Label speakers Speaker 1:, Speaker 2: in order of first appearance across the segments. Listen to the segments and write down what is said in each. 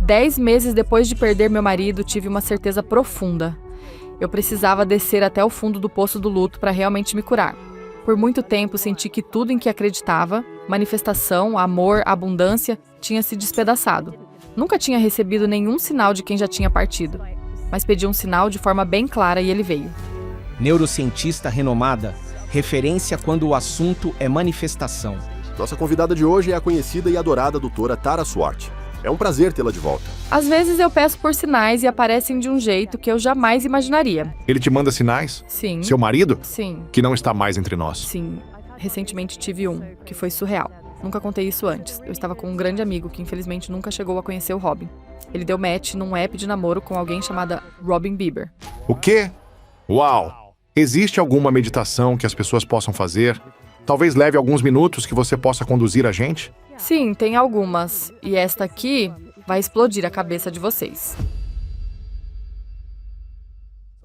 Speaker 1: 10 meses depois de perder meu marido, tive uma certeza profunda. Eu precisava descer até o fundo do poço do luto para realmente me curar. Por muito tempo, senti que tudo em que acreditava, manifestação, amor, abundância, tinha se despedaçado. Nunca tinha recebido nenhum sinal de quem já tinha partido, mas pedi um sinal de forma bem clara e ele veio.
Speaker 2: Neurocientista renomada, referência quando o assunto é manifestação.
Speaker 3: Nossa convidada de hoje é a conhecida e adorada doutora Tara Swart. É um prazer tê-la de volta.
Speaker 1: Às vezes eu peço por sinais e aparecem de um jeito que eu jamais imaginaria.
Speaker 4: Ele te manda sinais?
Speaker 1: Sim.
Speaker 4: Seu marido?
Speaker 1: Sim.
Speaker 4: Que não está mais entre nós.
Speaker 1: Sim. Recentemente tive um, que foi surreal. Nunca contei isso antes. Eu estava com um grande amigo que infelizmente nunca chegou a conhecer o Robin. Ele deu match num app de namoro com alguém chamada Robin Bieber.
Speaker 4: O quê? Uau! Existe alguma meditação que as pessoas possam fazer? Talvez leve alguns minutos que você possa conduzir a gente?
Speaker 1: Sim, tem algumas. E esta aqui vai explodir a cabeça de vocês.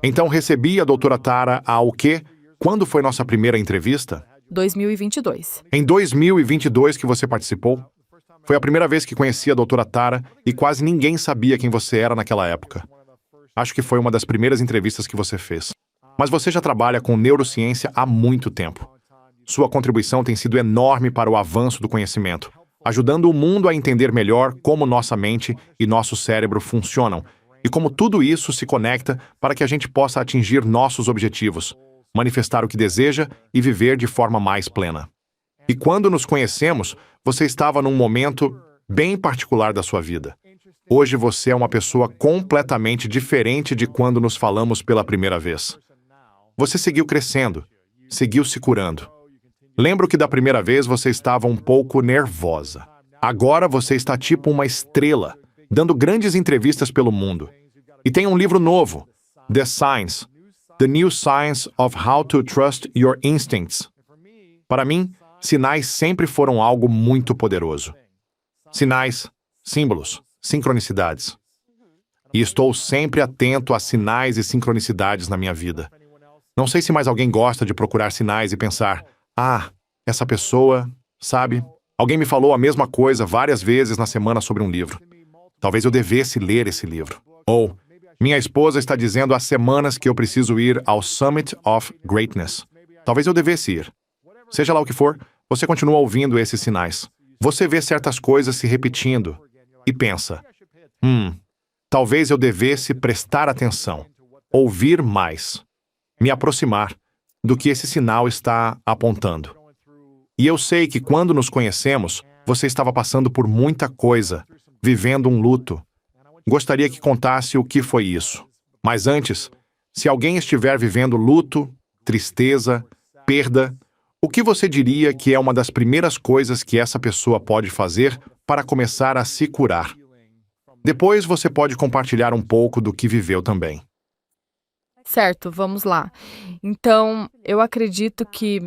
Speaker 4: Então recebi a doutora Tara há o quê? Quando foi nossa primeira entrevista?
Speaker 1: 2022.
Speaker 4: Em 2022 que você participou? Foi a primeira vez que conheci a doutora Tara e quase ninguém sabia quem você era naquela época. Acho que foi uma das primeiras entrevistas que você fez. Mas você já trabalha com neurociência há muito tempo. Sua contribuição tem sido enorme para o avanço do conhecimento, ajudando o mundo a entender melhor como nossa mente e nosso cérebro funcionam e como tudo isso se conecta para que a gente possa atingir nossos objetivos, manifestar o que deseja e viver de forma mais plena. E quando nos conhecemos, você estava num momento bem particular da sua vida. Hoje você é uma pessoa completamente diferente de quando nos falamos pela primeira vez. Você seguiu crescendo, seguiu se curando. Lembro que da primeira vez você estava um pouco nervosa. Agora você está tipo uma estrela, dando grandes entrevistas pelo mundo. E tem um livro novo, The Science, The New Science of How to Trust Your Instincts. Para mim, sinais sempre foram algo muito poderoso. Sinais, símbolos, sincronicidades. E estou sempre atento a sinais e sincronicidades na minha vida. Não sei se mais alguém gosta de procurar sinais e pensar: essa pessoa, sabe? Alguém me falou a mesma coisa várias vezes na semana sobre um livro. Talvez eu devesse ler esse livro. Ou, minha esposa está dizendo há semanas que eu preciso ir ao Summit of Greatness. Talvez eu devesse ir. Seja lá o que for, você continua ouvindo esses sinais. Você vê certas coisas se repetindo e pensa: talvez eu devesse prestar atenção, ouvir mais, me aproximar do que esse sinal está apontando. E eu sei que quando nos conhecemos, você estava passando por muita coisa, vivendo um luto. Gostaria que contasse o que foi isso. Mas antes, se alguém estiver vivendo luto, tristeza, perda, o que você diria que é uma das primeiras coisas que essa pessoa pode fazer para começar a se curar? Depois você pode compartilhar um pouco do que viveu também.
Speaker 1: Certo, vamos lá. Então, eu acredito que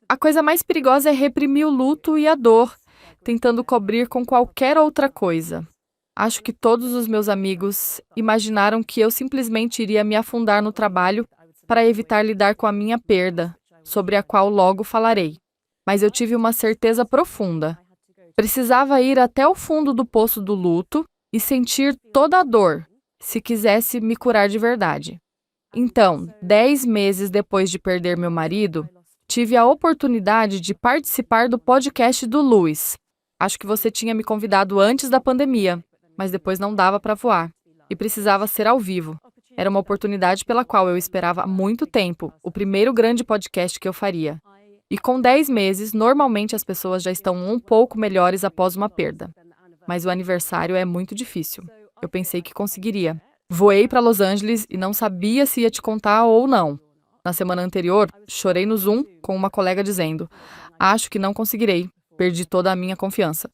Speaker 1: a coisa mais perigosa é reprimir o luto e a dor, tentando cobrir com qualquer outra coisa. Acho que todos os meus amigos imaginaram que eu simplesmente iria me afundar no trabalho para evitar lidar com a minha perda, sobre a qual logo falarei. Mas eu tive uma certeza profunda. Precisava ir até o fundo do poço do luto e sentir toda a dor, se quisesse me curar de verdade. Então, 10 meses depois de perder meu marido, tive a oportunidade de participar do podcast do Luiz. Acho que você tinha me convidado antes da pandemia, mas depois não dava para voar. E precisava ser ao vivo. Era uma oportunidade pela qual eu esperava há muito tempo, o primeiro grande podcast que eu faria. E com 10 meses, normalmente as pessoas já estão um pouco melhores após uma perda. Mas o aniversário é muito difícil. Eu pensei que conseguiria. Voei para Los Angeles e não sabia se ia te contar ou não. Na semana anterior, chorei no Zoom com uma colega dizendo: acho que não conseguirei, perdi toda a minha confiança.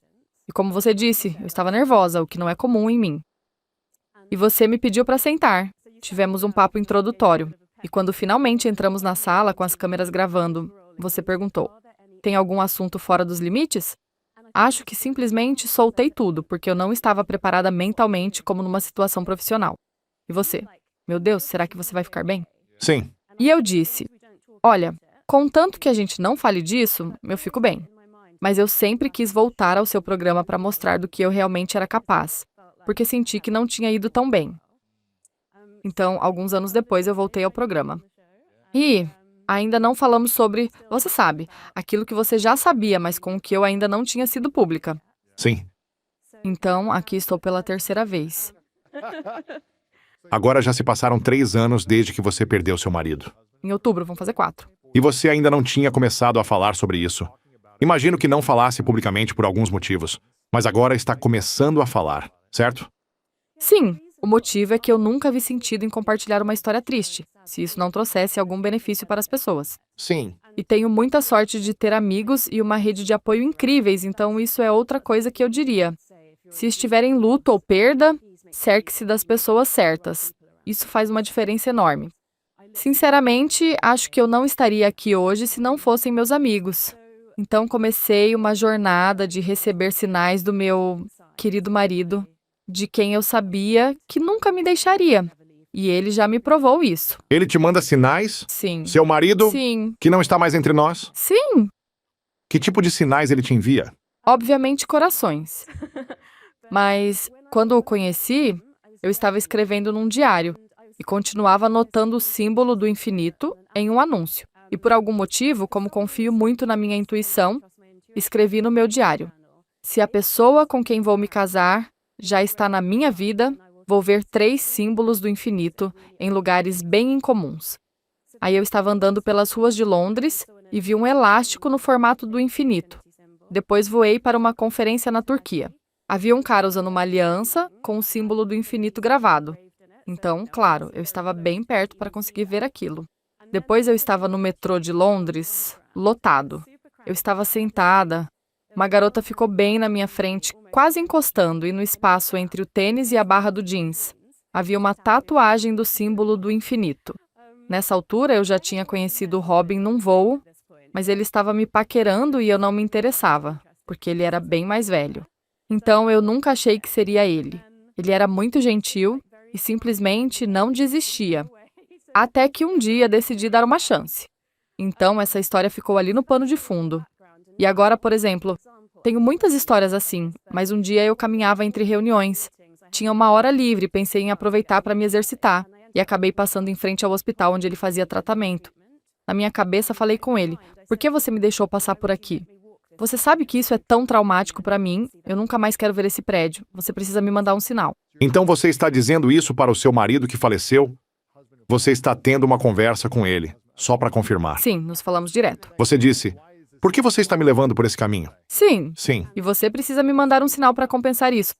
Speaker 1: E como você disse, eu estava nervosa, o que não é comum em mim. E você me pediu para sentar. Tivemos um papo introdutório. E quando finalmente entramos na sala com as câmeras gravando, você perguntou: tem algum assunto fora dos limites? Acho que simplesmente soltei tudo, porque eu não estava preparada mentalmente como numa situação profissional. E você? Meu Deus, será que você vai ficar bem?
Speaker 4: Sim.
Speaker 1: E eu disse: olha, contanto que a gente não fale disso, eu fico bem. Mas eu sempre quis voltar ao seu programa para mostrar do que eu realmente era capaz, porque senti que não tinha ido tão bem. Então, alguns anos depois, eu voltei ao programa. E ainda não falamos sobre, você sabe, aquilo que você já sabia, mas com o que eu ainda não tinha sido pública.
Speaker 4: Sim.
Speaker 1: Então, aqui estou pela terceira vez.
Speaker 4: Agora já se passaram 3 anos desde que você perdeu seu marido.
Speaker 1: Em outubro, vão fazer 4.
Speaker 4: E você ainda não tinha começado a falar sobre isso. Imagino que não falasse publicamente por alguns motivos, mas agora está começando a falar, certo?
Speaker 1: Sim, o motivo é que eu nunca vi sentido em compartilhar uma história triste, se isso não trouxesse algum benefício para as pessoas.
Speaker 4: Sim.
Speaker 1: E tenho muita sorte de ter amigos e uma rede de apoio incríveis, então isso é outra coisa que eu diria. Se estiver em luto ou perda, cerque-se das pessoas certas. Isso faz uma diferença enorme. Sinceramente, acho que eu não estaria aqui hoje se não fossem meus amigos. Então comecei uma jornada de receber sinais do meu querido marido, de quem eu sabia que nunca me deixaria. E ele já me provou isso.
Speaker 4: Ele te manda sinais?
Speaker 1: Sim.
Speaker 4: Seu marido?
Speaker 1: Sim.
Speaker 4: Que não está mais entre nós?
Speaker 1: Sim.
Speaker 4: Que tipo de sinais ele te envia?
Speaker 1: Obviamente corações. Mas quando o conheci, eu estava escrevendo num diário e continuava anotando o símbolo do infinito em um anúncio. E por algum motivo, como confio muito na minha intuição, escrevi no meu diário: se a pessoa com quem vou me casar já está na minha vida, vou ver 3 símbolos do infinito em lugares bem incomuns. Aí eu estava andando pelas ruas de Londres e vi um elástico no formato do infinito. Depois voei para uma conferência na Turquia. Havia um cara usando uma aliança com o símbolo do infinito gravado. Então, claro, eu estava bem perto para conseguir ver aquilo. Depois eu estava no metrô de Londres, lotado. Eu estava sentada. Uma garota ficou bem na minha frente, quase encostando, e no espaço entre o tênis e a barra do jeans havia uma tatuagem do símbolo do infinito. Nessa altura, eu já tinha conhecido o Robin num voo, mas ele estava me paquerando e eu não me interessava, porque ele era bem mais velho. Então, eu nunca achei que seria ele. Ele era muito gentil e simplesmente não desistia. Até que um dia decidi dar uma chance. Então, essa história ficou ali no pano de fundo. E agora, por exemplo, tenho muitas histórias assim, mas um dia eu caminhava entre reuniões. Tinha uma hora livre, pensei em aproveitar para me exercitar, e acabei passando em frente ao hospital onde ele fazia tratamento. Na minha cabeça, falei com ele: por que você me deixou passar por aqui? Você sabe que isso é tão traumático para mim, eu nunca mais quero ver esse prédio. Você precisa me mandar um sinal.
Speaker 4: Então você está dizendo isso para o seu marido que faleceu? Você está tendo uma conversa com ele, só para confirmar.
Speaker 1: Sim, nos falamos direto.
Speaker 4: Você disse: por que você está me levando por esse caminho?
Speaker 1: Sim.
Speaker 4: Sim.
Speaker 1: E você precisa me mandar um sinal para compensar isso.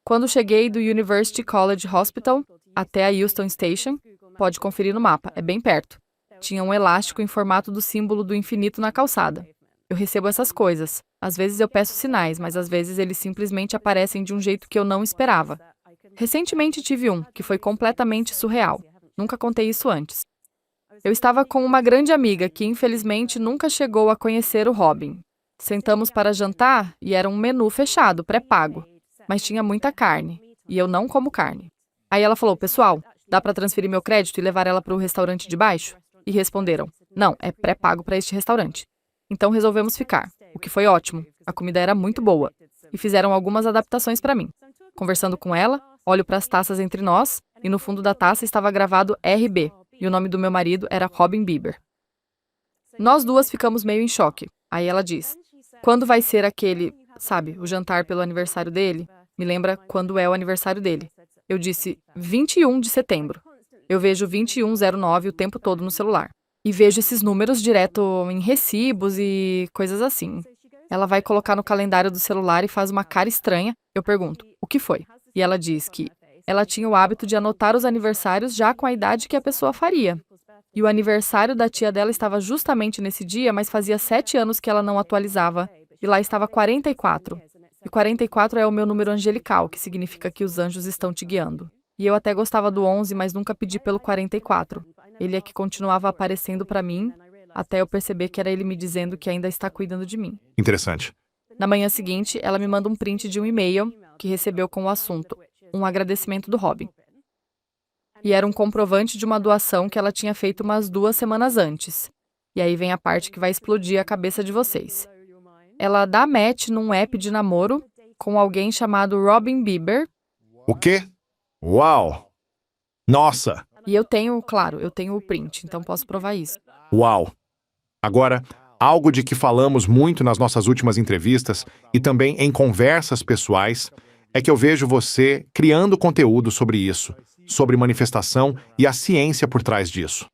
Speaker 1: Quando cheguei do University College Hospital até a Euston Station, pode conferir no mapa, é bem perto. Tinha um elástico em formato do símbolo do infinito na calçada. Eu recebo essas coisas. Às vezes eu peço sinais, mas às vezes eles simplesmente aparecem de um jeito que eu não esperava. Recentemente tive um, que foi completamente surreal. Nunca contei isso antes. Eu estava com uma grande amiga que, infelizmente, nunca chegou a conhecer o Robin. Sentamos para jantar e era um menu fechado, pré-pago, mas tinha muita carne, e eu não como carne. Aí ela falou: pessoal, dá para transferir meu crédito e levar ela para o restaurante de baixo? E responderam: não, é pré-pago para este restaurante. Então resolvemos ficar, o que foi ótimo. A comida era muito boa, e fizeram algumas adaptações para mim. Conversando com ela, olho para as taças entre nós, e no fundo da taça estava gravado RB, e o nome do meu marido era Robin Bieber. Nós duas ficamos meio em choque. Aí ela diz: quando vai ser aquele, sabe, o jantar pelo aniversário dele? Me lembra quando é o aniversário dele. Eu disse: 21 de setembro. Eu vejo 2109 o tempo todo no celular. E vejo esses números direto em recibos e coisas assim. Ela vai colocar no calendário do celular e faz uma cara estranha. Eu pergunto: o que foi? E ela diz que ela tinha o hábito de anotar os aniversários já com a idade que a pessoa faria. E o aniversário da tia dela estava justamente nesse dia, mas fazia 7 anos que ela não atualizava. E lá estava 44. E 44 é o meu número angelical, que significa que os anjos estão te guiando. E eu até gostava do 11, mas nunca pedi pelo 44. Ele é que continuava aparecendo para mim, até eu perceber que era ele me dizendo que ainda está cuidando de mim.
Speaker 4: Interessante.
Speaker 1: Na manhã seguinte, ela me manda um print de um e-mail que recebeu com o assunto: um agradecimento do Robin. E era um comprovante de uma doação que ela tinha feito umas 2 semanas antes. E aí vem a parte que vai explodir a cabeça de vocês. ela dá match num app de namoro com alguém chamado Robin Bieber.
Speaker 4: O quê? Uau! Nossa!
Speaker 1: E eu tenho o print, então posso provar isso.
Speaker 4: Uau! Agora, algo de que falamos muito nas nossas últimas entrevistas e também em conversas pessoais é que eu vejo você criando conteúdo sobre isso, sobre manifestação e a ciência por trás disso.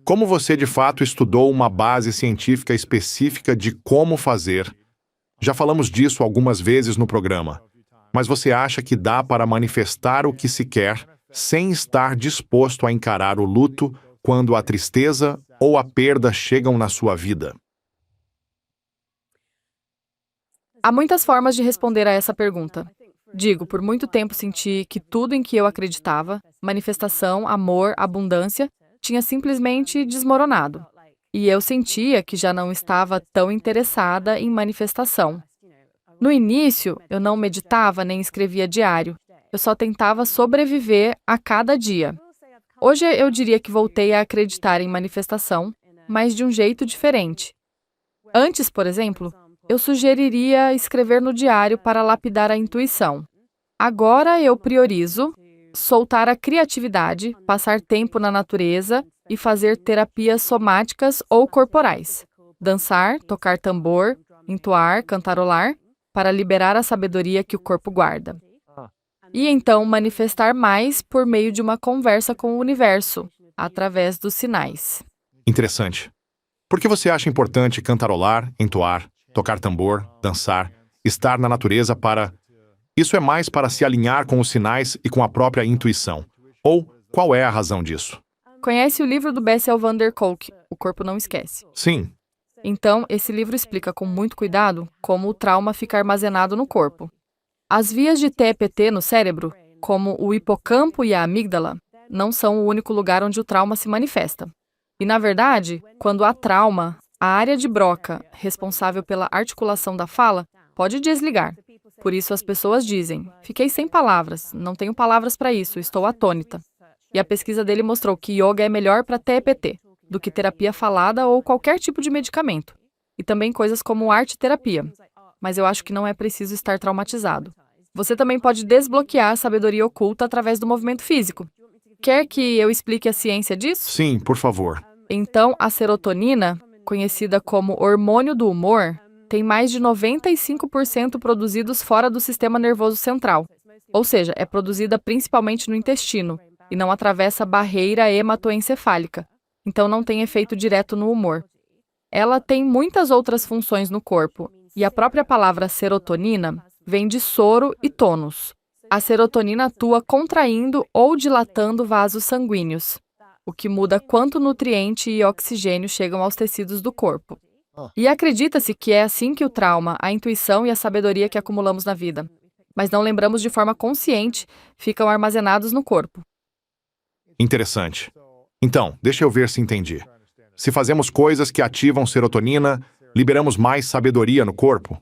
Speaker 4: Como você de fato estudou uma base científica específica de como fazer? Já falamos disso algumas vezes no programa, mas você acha que dá para manifestar o que se quer sem estar disposto a encarar o luto quando a tristeza ou a perda chegam na sua vida?
Speaker 1: Há muitas formas de responder a essa pergunta. Digo, por muito tempo senti que tudo em que eu acreditava, manifestação, amor, abundância, tinha simplesmente desmoronado. E eu sentia que já não estava tão interessada em manifestação. No início, eu não meditava nem escrevia diário. Eu só tentava sobreviver a cada dia. Hoje eu diria que voltei a acreditar em manifestação, mas de um jeito diferente. Antes, por exemplo, eu sugeriria escrever no diário para lapidar a intuição. Agora eu priorizo soltar a criatividade, passar tempo na natureza e fazer terapias somáticas ou corporais. Dançar, tocar tambor, entoar, cantarolar, para liberar a sabedoria que o corpo guarda. E então manifestar mais por meio de uma conversa com o universo, através dos sinais.
Speaker 4: Interessante. Por que você acha importante cantarolar, entoar, tocar tambor, dançar, estar na natureza para... Isso é mais para se alinhar com os sinais e com a própria intuição. Ou, qual é a razão disso?
Speaker 1: Conhece o livro do Bessel van der Kolk, O Corpo Não Esquece?
Speaker 4: Sim.
Speaker 1: Então, esse livro explica com muito cuidado como o trauma fica armazenado no corpo. As vias de TEPT no cérebro, como o hipocampo e a amígdala, não são o único lugar onde o trauma se manifesta. E, na verdade, quando há trauma, a área de Broca, responsável pela articulação da fala, pode desligar. Por isso as pessoas dizem, fiquei sem palavras, não tenho palavras para isso, estou atônita. E a pesquisa dele mostrou que yoga é melhor para TEPT do que terapia falada ou qualquer tipo de medicamento. E também coisas como arte-terapia. Mas eu acho que não é preciso estar traumatizado. Você também pode desbloquear a sabedoria oculta através do movimento físico. Quer que eu explique a ciência disso?
Speaker 4: Sim, por favor.
Speaker 1: Então, a serotonina, conhecida como hormônio do humor, tem mais de 95% produzidos fora do sistema nervoso central. Ou seja, é produzida principalmente no intestino e não atravessa a barreira hematoencefálica. Então não tem efeito direto no humor. Ela tem muitas outras funções no corpo, e a própria palavra serotonina vem de soro e tônus. A serotonina atua contraindo ou dilatando vasos sanguíneos, o que muda quanto nutriente e oxigênio chegam aos tecidos do corpo. E acredita-se que é assim que o trauma, a intuição e a sabedoria que acumulamos na vida, mas não lembramos de forma consciente, ficam armazenados no corpo.
Speaker 4: Interessante. Então, deixa eu ver se entendi. Se fazemos coisas que ativam serotonina, liberamos mais sabedoria no corpo?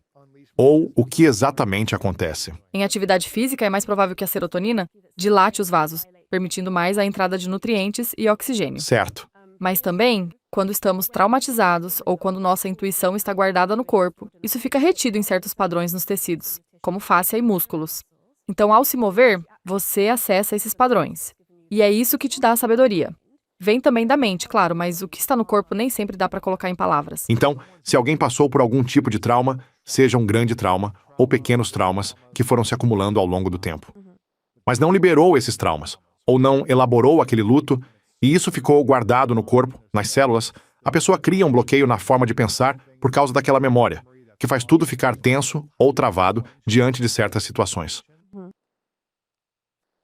Speaker 4: Ou o que exatamente acontece?
Speaker 1: Em atividade física, é mais provável que a serotonina dilate os vasos, permitindo mais a entrada de nutrientes e oxigênio.
Speaker 4: Certo.
Speaker 1: Mas também, quando estamos traumatizados ou quando nossa intuição está guardada no corpo, isso fica retido em certos padrões nos tecidos, como fáscia e músculos. Então, ao se mover, você acessa esses padrões. E é isso que te dá a sabedoria. Vem também da mente, claro, mas o que está no corpo nem sempre dá para colocar em palavras.
Speaker 4: Então, se alguém passou por algum tipo de trauma, seja um grande trauma ou pequenos traumas que foram se acumulando ao longo do tempo, mas não liberou esses traumas, ou não elaborou aquele luto, e isso ficou guardado no corpo, nas células, a pessoa cria um bloqueio na forma de pensar por causa daquela memória, que faz tudo ficar tenso ou travado diante de certas situações.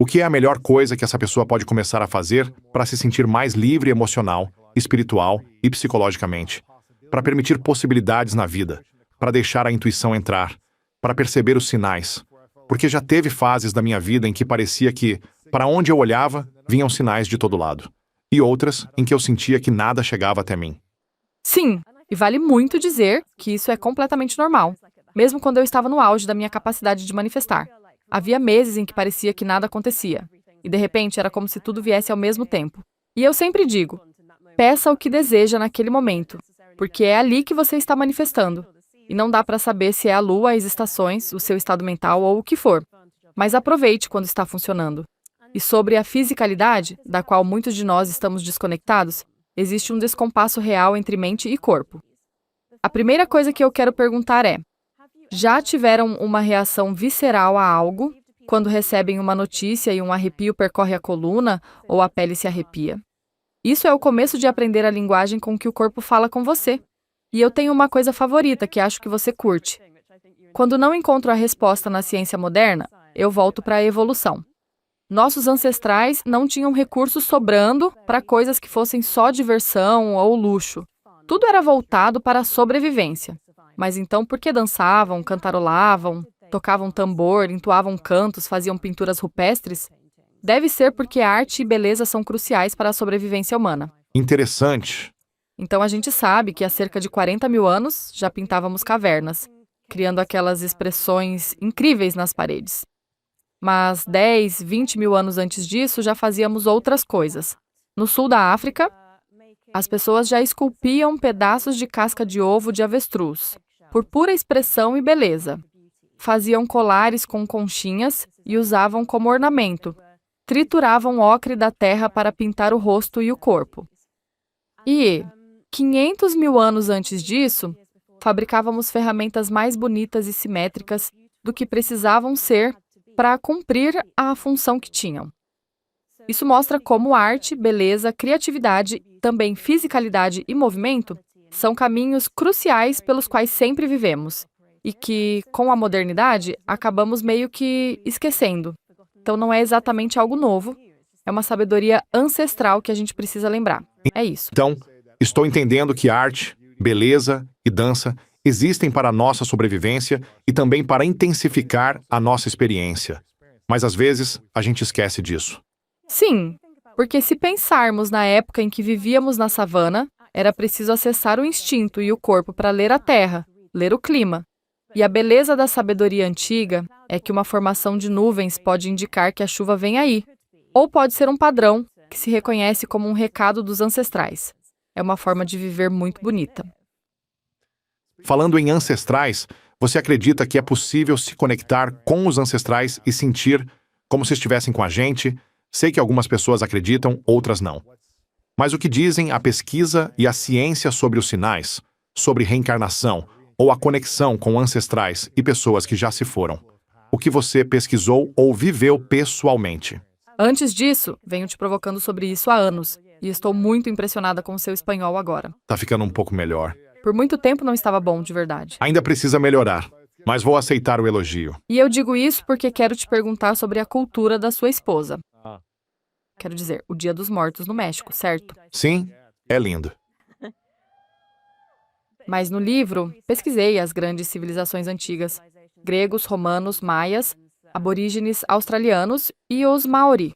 Speaker 4: O que é a melhor coisa que essa pessoa pode começar a fazer para se sentir mais livre emocional, espiritual e psicologicamente? Para permitir possibilidades na vida, para deixar a intuição entrar, para perceber os sinais. Porque já teve fases da minha vida em que parecia que, para onde eu olhava, vinham sinais de todo lado. E outras em que eu sentia que nada chegava até mim.
Speaker 1: Sim, e vale muito dizer que isso é completamente normal, mesmo quando eu estava no auge da minha capacidade de manifestar. Havia meses em que parecia que nada acontecia, e de repente era como se tudo viesse ao mesmo tempo. E eu sempre digo, peça o que deseja naquele momento, porque é ali que você está manifestando. E não dá para saber se é a lua, as estações, o seu estado mental ou o que for. Mas aproveite quando está funcionando. E sobre a fisicalidade, da qual muitos de nós estamos desconectados, existe um descompasso real entre mente e corpo. A primeira coisa que eu quero perguntar é: já tiveram uma reação visceral a algo, quando recebem uma notícia e um arrepio percorre a coluna ou a pele se arrepia? Isso é o começo de aprender a linguagem com que o corpo fala com você. E eu tenho uma coisa favorita que acho que você curte. Quando não encontro a resposta na ciência moderna, eu volto para a evolução. Nossos ancestrais não tinham recursos sobrando para coisas que fossem só diversão ou luxo. Tudo era voltado para a sobrevivência. Mas então, por que dançavam, cantarolavam, tocavam tambor, entoavam cantos, faziam pinturas rupestres? Deve ser porque arte e beleza são cruciais para a sobrevivência humana.
Speaker 4: Interessante.
Speaker 1: Então a gente sabe que há cerca de 40 mil anos já pintávamos cavernas, criando aquelas expressões incríveis nas paredes. Mas 10, 20 mil anos antes disso já fazíamos outras coisas. No sul da África, as pessoas já esculpiam pedaços de casca de ovo de avestruz, por pura expressão e beleza. Faziam colares com conchinhas e usavam como ornamento. Trituravam ocre da terra para pintar o rosto e o corpo. E 500 mil anos antes disso, fabricávamos ferramentas mais bonitas e simétricas do que precisavam ser para cumprir a função que tinham. Isso mostra como arte, beleza, criatividade, também fisicalidade e movimento são caminhos cruciais pelos quais sempre vivemos e que, com a modernidade, acabamos meio que esquecendo. Então não é exatamente algo novo, é uma sabedoria ancestral que a gente precisa lembrar. É isso.
Speaker 4: Então, estou entendendo que arte, beleza e dança existem para a nossa sobrevivência e também para intensificar a nossa experiência. Mas às vezes a gente esquece disso.
Speaker 1: Sim, porque se pensarmos na época em que vivíamos na savana, era preciso acessar o instinto e o corpo para ler a terra, ler o clima. E a beleza da sabedoria antiga é que uma formação de nuvens pode indicar que a chuva vem aí, ou pode ser um padrão que se reconhece como um recado dos ancestrais. É uma forma de viver muito bonita.
Speaker 4: Falando em ancestrais, você acredita que é possível se conectar com os ancestrais e sentir como se estivessem com a gente? Sei que algumas pessoas acreditam, outras não. Mas o que dizem a pesquisa e a ciência sobre os sinais, sobre reencarnação ou a conexão com ancestrais e pessoas que já se foram? O que você pesquisou ou viveu pessoalmente?
Speaker 1: Antes disso, venho te provocando sobre isso há anos, e estou muito impressionada com o seu espanhol agora.
Speaker 4: Tá ficando um pouco melhor.
Speaker 1: Por muito tempo não estava bom, de verdade.
Speaker 4: Ainda precisa melhorar, mas vou aceitar o elogio.
Speaker 1: E eu digo isso porque quero te perguntar sobre a cultura da sua esposa. Quero dizer, o Dia dos Mortos no México, certo?
Speaker 4: Sim, é lindo.
Speaker 1: Mas no livro, pesquisei as grandes civilizações antigas, gregos, romanos, maias, aborígenes australianos e os maori.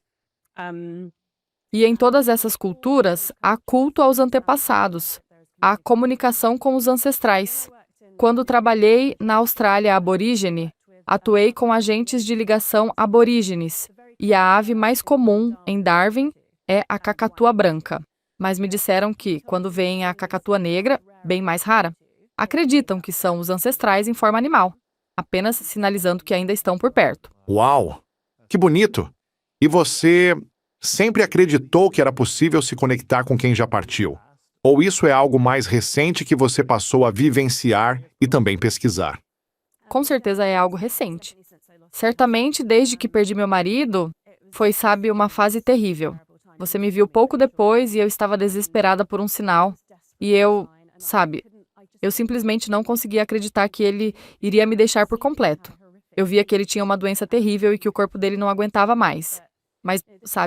Speaker 1: E em todas essas culturas, há culto aos antepassados, há comunicação com os ancestrais. Quando trabalhei na Austrália aborígene, atuei com agentes de ligação aborígenes, e a ave mais comum em Darwin é a cacatua branca. Mas me disseram que, quando veem a cacatua negra, bem mais rara, acreditam que são os ancestrais em forma animal, apenas sinalizando que ainda estão por perto.
Speaker 4: Uau! Que bonito! E você sempre acreditou que era possível se conectar com quem já partiu? Ou isso é algo mais recente que você passou a vivenciar e também pesquisar?
Speaker 1: Com certeza é algo recente. Certamente, desde que perdi meu marido, foi, sabe, uma fase terrível. Você me viu pouco depois e eu estava desesperada por um sinal. E eu simplesmente não conseguia acreditar que ele iria me deixar por completo. Eu via que ele tinha uma doença terrível e que o corpo dele não aguentava mais. Mas,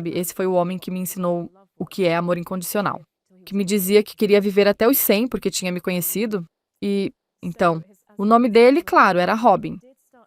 Speaker 1: esse foi o homem que me ensinou o que é amor incondicional. Que me dizia que queria viver até os 100 porque tinha me conhecido. E, então, o nome dele, claro, era Robin.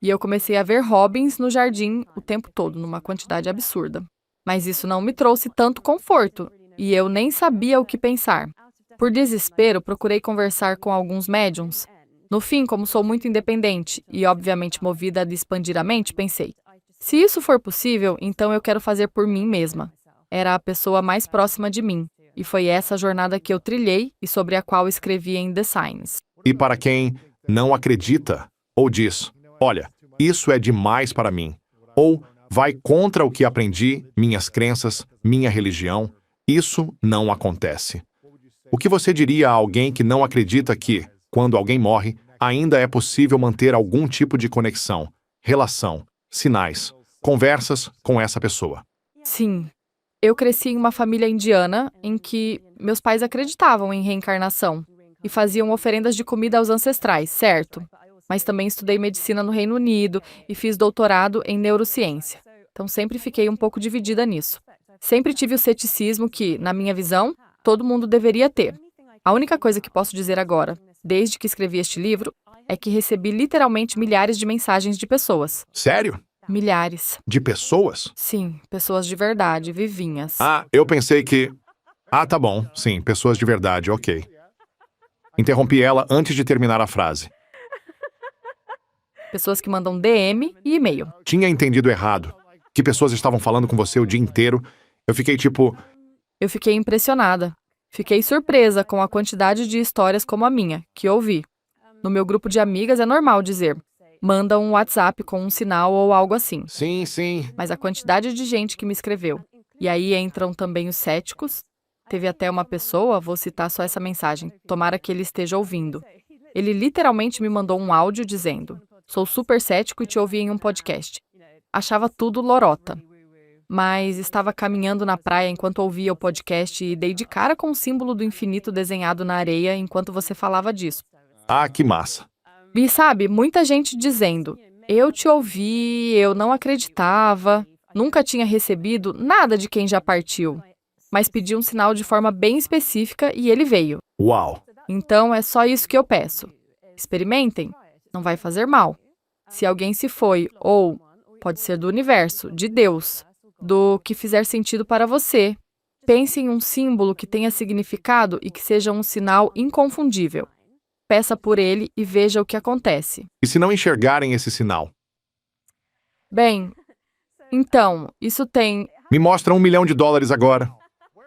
Speaker 1: E eu comecei a ver Robins no jardim o tempo todo, numa quantidade absurda. Mas isso não me trouxe tanto conforto, e eu nem sabia o que pensar. Por desespero, procurei conversar com alguns médiums. No fim, como sou muito independente e obviamente movida a expandir a mente, pensei, se isso for possível, então eu quero fazer por mim mesma. Era a pessoa mais próxima de mim, e foi essa jornada que eu trilhei e sobre a qual escrevi em The Signs.
Speaker 4: E para quem não acredita, ou diz, olha, isso é demais para mim, ou vai contra o que aprendi, minhas crenças, minha religião, isso não acontece. O que você diria a alguém que não acredita que, quando alguém morre, ainda é possível manter algum tipo de conexão, relação, sinais, conversas com essa pessoa?
Speaker 1: Sim. Eu cresci em uma família indiana em que meus pais acreditavam em reencarnação e faziam oferendas de comida aos ancestrais, certo? Mas também estudei medicina no Reino Unido e fiz doutorado em neurociência. Então sempre fiquei um pouco dividida nisso. Sempre tive o ceticismo que, na minha visão, todo mundo deveria ter. A única coisa que posso dizer agora, desde que escrevi este livro, é que recebi literalmente milhares de mensagens de pessoas.
Speaker 4: Sério?
Speaker 1: Milhares.
Speaker 4: De pessoas?
Speaker 1: Sim, pessoas de verdade, vivinhas.
Speaker 4: Ah, eu pensei que... Ah, tá bom. Sim, pessoas de verdade, ok. Interrompi ela antes de terminar a frase.
Speaker 1: Pessoas que mandam DM e e-mail.
Speaker 4: Tinha entendido errado. Que pessoas estavam falando com você o dia inteiro. Eu fiquei tipo...
Speaker 1: Eu fiquei impressionada. Fiquei surpresa com a quantidade de histórias como a minha, que ouvi. No meu grupo de amigas é normal dizer, manda um WhatsApp com um sinal ou algo assim.
Speaker 4: Sim, sim.
Speaker 1: Mas a quantidade de gente que me escreveu. E aí entram também os céticos. Teve até uma pessoa, vou citar só essa mensagem, tomara que ele esteja ouvindo. Ele literalmente me mandou um áudio dizendo, sou super cético e te ouvi em um podcast. Achava tudo lorota. Mas estava caminhando na praia enquanto ouvia o podcast e dei de cara com o símbolo do infinito desenhado na areia enquanto você falava disso.
Speaker 4: Ah, que massa.
Speaker 1: E sabe, muita gente dizendo, eu te ouvi, eu não acreditava, nunca tinha recebido nada de quem já partiu, mas pedi um sinal de forma bem específica e ele veio.
Speaker 4: Uau.
Speaker 1: Então é só isso que eu peço. Experimentem, não vai fazer mal. Se alguém se foi, ou pode ser do universo, de Deus, do que fizer sentido para você, pense em um símbolo que tenha significado e que seja um sinal inconfundível. Peça por ele e veja o que acontece.
Speaker 4: E se não enxergarem esse sinal?
Speaker 1: Bem, então, isso tem...
Speaker 4: Me mostra $1 milhão agora.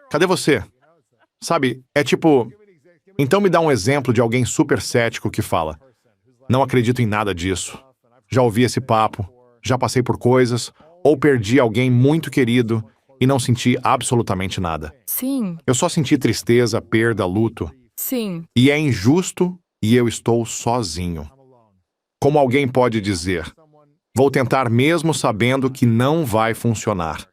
Speaker 4: Cadê você? Sabe, é tipo... Então me dá um exemplo de alguém super cético que fala, não acredito em nada disso. Já ouvi esse papo, já passei por coisas, ou perdi alguém muito querido e não senti absolutamente nada.
Speaker 1: Sim,
Speaker 4: Eu só senti tristeza, perda, luto.
Speaker 1: sim,
Speaker 4: E é injusto e eu estou sozinho. Como alguém pode dizer, vou tentar mesmo sabendo que não vai funcionar.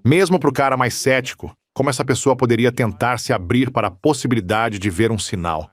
Speaker 4: Mesmo para o cara mais cético, como essa pessoa poderia tentar se abrir para a possibilidade de ver um sinal?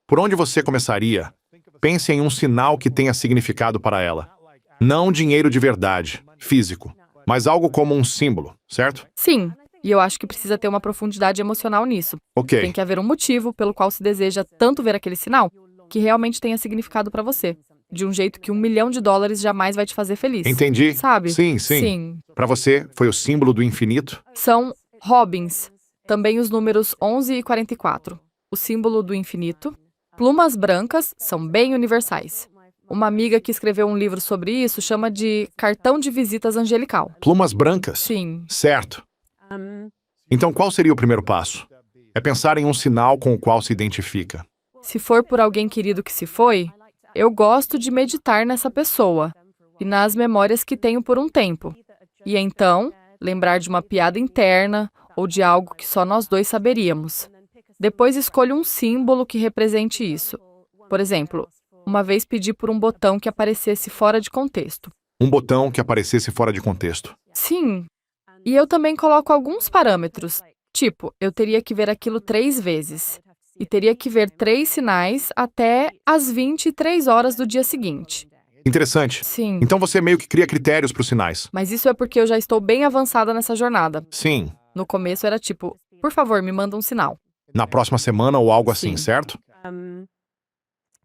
Speaker 4: Por onde você começaria? Pense em um sinal que tenha significado para ela. Não dinheiro de verdade, físico, mas algo como um símbolo, certo?
Speaker 1: sim. E eu acho que precisa ter uma profundidade emocional nisso.
Speaker 4: Ok.
Speaker 1: Tem que haver um motivo pelo qual se deseja tanto ver aquele sinal que realmente tenha significado para você. De um jeito que $1 milhão jamais vai te fazer feliz.
Speaker 4: Entendi.
Speaker 1: Sabe?
Speaker 4: Sim, sim.
Speaker 1: Sim.
Speaker 4: Para você, foi o símbolo do infinito?
Speaker 1: São Robins, também os números 11 e 44. O símbolo do infinito. Plumas brancas são bem universais. Uma amiga que escreveu um livro sobre isso chama de cartão de visitas angelical.
Speaker 4: Plumas brancas?
Speaker 1: Sim.
Speaker 4: Certo. Então qual seria o primeiro passo? É pensar em um sinal com o qual se identifica.
Speaker 1: Se for por alguém querido que se foi, eu gosto de meditar nessa pessoa e nas memórias que tenho por um tempo. E então, lembrar de uma piada interna ou de algo que só nós dois saberíamos. Depois escolho um símbolo que represente isso. Por exemplo, uma vez pedi por um botão que aparecesse fora de contexto.
Speaker 4: Um botão que aparecesse fora de contexto.
Speaker 1: Sim. E eu também coloco alguns parâmetros. Tipo, eu teria que ver aquilo 3 vezes. E teria que ver 3 sinais até às 23 horas do dia seguinte.
Speaker 4: Interessante.
Speaker 1: Sim.
Speaker 4: Então você meio que cria critérios para os sinais.
Speaker 1: Mas isso é porque eu já estou bem avançada nessa jornada.
Speaker 4: Sim.
Speaker 1: No começo era tipo, por favor, me manda um sinal.
Speaker 4: Na próxima semana ou algo assim,
Speaker 1: Sim.
Speaker 4: certo?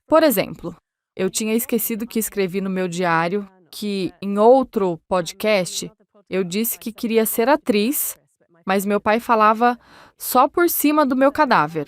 Speaker 1: Por exemplo, eu tinha esquecido que escrevi no meu diário que, em outro podcast, eu disse que queria ser atriz, mas meu pai falava só por cima do meu cadáver.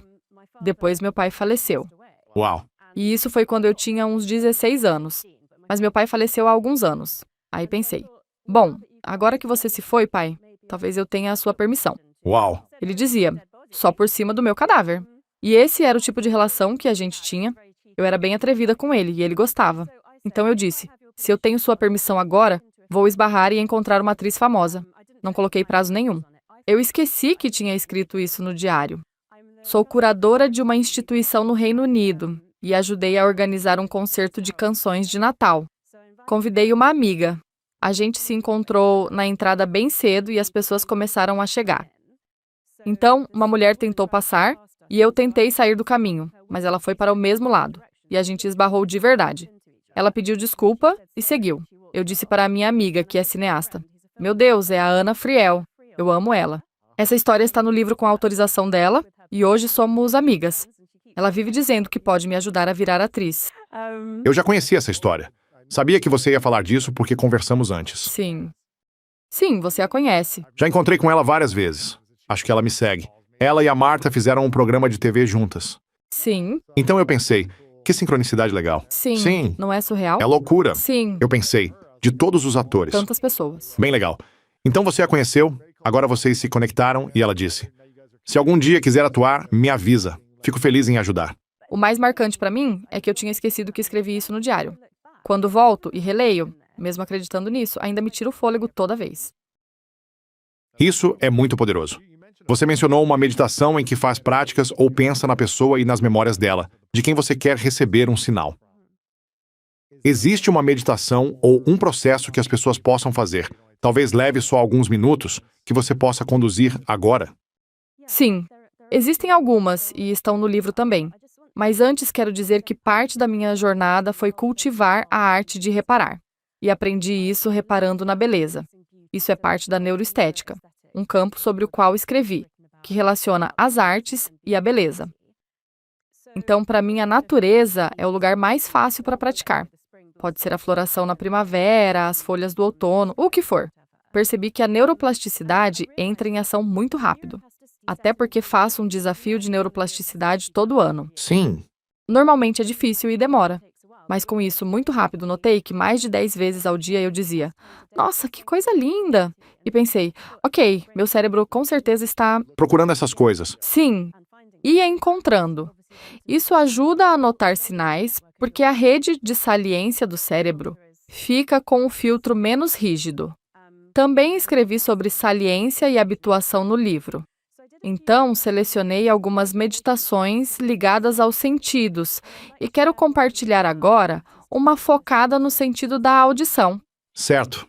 Speaker 1: Depois meu pai faleceu.
Speaker 4: Uau.
Speaker 1: E isso foi quando eu tinha uns 16 anos. Mas meu pai faleceu há alguns anos. Aí pensei, bom, agora que você se foi, pai, talvez eu tenha a sua permissão.
Speaker 4: Uau.
Speaker 1: Ele dizia, só por cima do meu cadáver. E esse era o tipo de relação que a gente tinha. Eu era bem atrevida com ele e ele gostava. Então eu disse, se eu tenho sua permissão agora, vou esbarrar e encontrar uma atriz famosa. Não coloquei prazo nenhum. Eu esqueci que tinha escrito isso no diário. Sou curadora de uma instituição no Reino Unido e ajudei a organizar um concerto de canções de Natal. Convidei uma amiga. A gente se encontrou na entrada bem cedo e as pessoas começaram a chegar. Então, uma mulher tentou passar e eu tentei sair do caminho, mas ela foi para o mesmo lado e a gente esbarrou de verdade. Ela pediu desculpa e seguiu. Eu disse para a minha amiga, que é cineasta, meu Deus, é a Anna Friel. Eu amo ela. Essa história está no livro com a autorização dela e hoje somos amigas. Ela vive dizendo que pode me ajudar a virar atriz.
Speaker 4: Eu já conhecia essa história. Sabia que você ia falar disso porque conversamos antes.
Speaker 1: Sim. Sim, você a conhece.
Speaker 4: Já encontrei com ela várias vezes. Acho que ela me segue. Ela e a Marta fizeram um programa de TV juntas.
Speaker 1: Sim.
Speaker 4: Então eu pensei, que sincronicidade legal.
Speaker 1: Sim.
Speaker 4: Sim.
Speaker 1: Não é surreal?
Speaker 4: É loucura.
Speaker 1: Sim.
Speaker 4: Eu pensei, de todos os atores.
Speaker 1: Tantas pessoas.
Speaker 4: Bem legal. Então você a conheceu, agora vocês se conectaram e ela disse, se algum dia quiser atuar, me avisa. Fico feliz em ajudar.
Speaker 1: O mais marcante para mim é que eu tinha esquecido que escrevi isso no diário. Quando volto e releio, mesmo acreditando nisso, ainda me tira o fôlego toda vez.
Speaker 4: Isso é muito poderoso. Você mencionou uma meditação em que faz práticas ou pensa na pessoa e nas memórias dela, de quem você quer receber um sinal. Existe uma meditação ou um processo que as pessoas possam fazer, talvez leve só alguns minutos, que você possa conduzir agora?
Speaker 1: Sim, existem algumas e estão no livro também. Mas antes quero dizer que parte da minha jornada foi cultivar a arte de reparar. E aprendi isso reparando na beleza. Isso é parte da neuroestética, um campo sobre o qual escrevi, que relaciona as artes e a beleza. Então, para mim, a natureza é o lugar mais fácil para praticar. Pode ser a floração na primavera, as folhas do outono, o que for. Percebi que a neuroplasticidade entra em ação muito rápido. Até porque faço um desafio de neuroplasticidade todo ano.
Speaker 4: Sim.
Speaker 1: Normalmente é difícil e demora. Mas com isso, muito rápido, notei que mais de 10 vezes ao dia eu dizia, nossa, que coisa linda! E pensei, ok, meu cérebro com certeza está...
Speaker 4: Procurando essas coisas.
Speaker 1: Sim, e encontrando. Isso ajuda a notar sinais, porque a rede de saliência do cérebro fica com o filtro menos rígido. Também escrevi sobre saliência e habituação no livro. Então, selecionei algumas meditações ligadas aos sentidos e quero compartilhar agora uma focada no sentido da audição.
Speaker 4: Certo.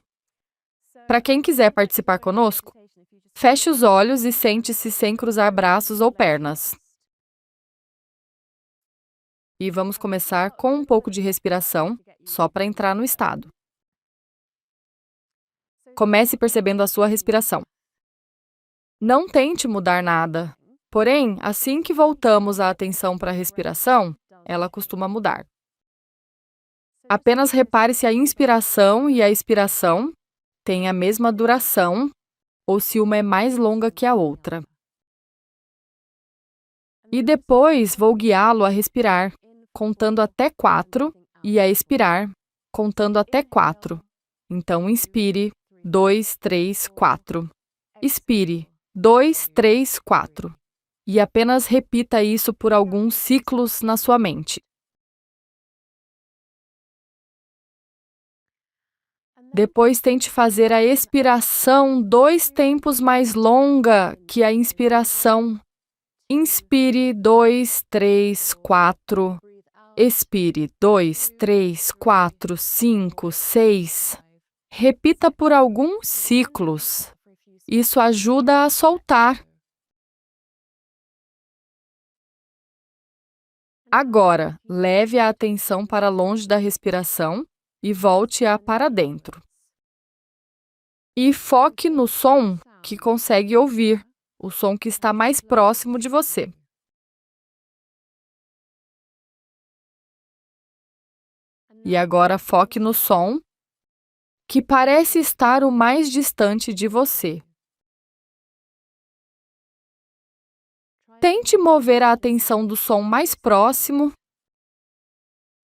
Speaker 1: Para quem quiser participar conosco, feche os olhos e sente-se sem cruzar braços ou pernas. E vamos começar com um pouco de respiração, só para entrar no estado. Comece percebendo a sua respiração. Não tente mudar nada. Porém, assim que voltamos a atenção para a respiração, ela costuma mudar. Apenas repare se a inspiração e a expiração têm a mesma duração ou se uma é mais longa que a outra. E depois vou guiá-lo a respirar, contando até 4, e a expirar, contando até 4. Então, inspire, 2, 3, 4. Expire, 2, 3, 4. E apenas repita isso por alguns ciclos na sua mente. Depois tente fazer a expiração 2 tempos mais longa que a inspiração. Inspire 2, 3, 4. Expire 2, 3, 4, 5, 6. Repita por alguns ciclos. Isso ajuda a soltar. Agora, leve a atenção para longe da respiração e volte-a para dentro. E foque no som que consegue ouvir, o som que está mais próximo de você. E agora foque no som que parece estar o mais distante de você. Tente mover a atenção do som mais próximo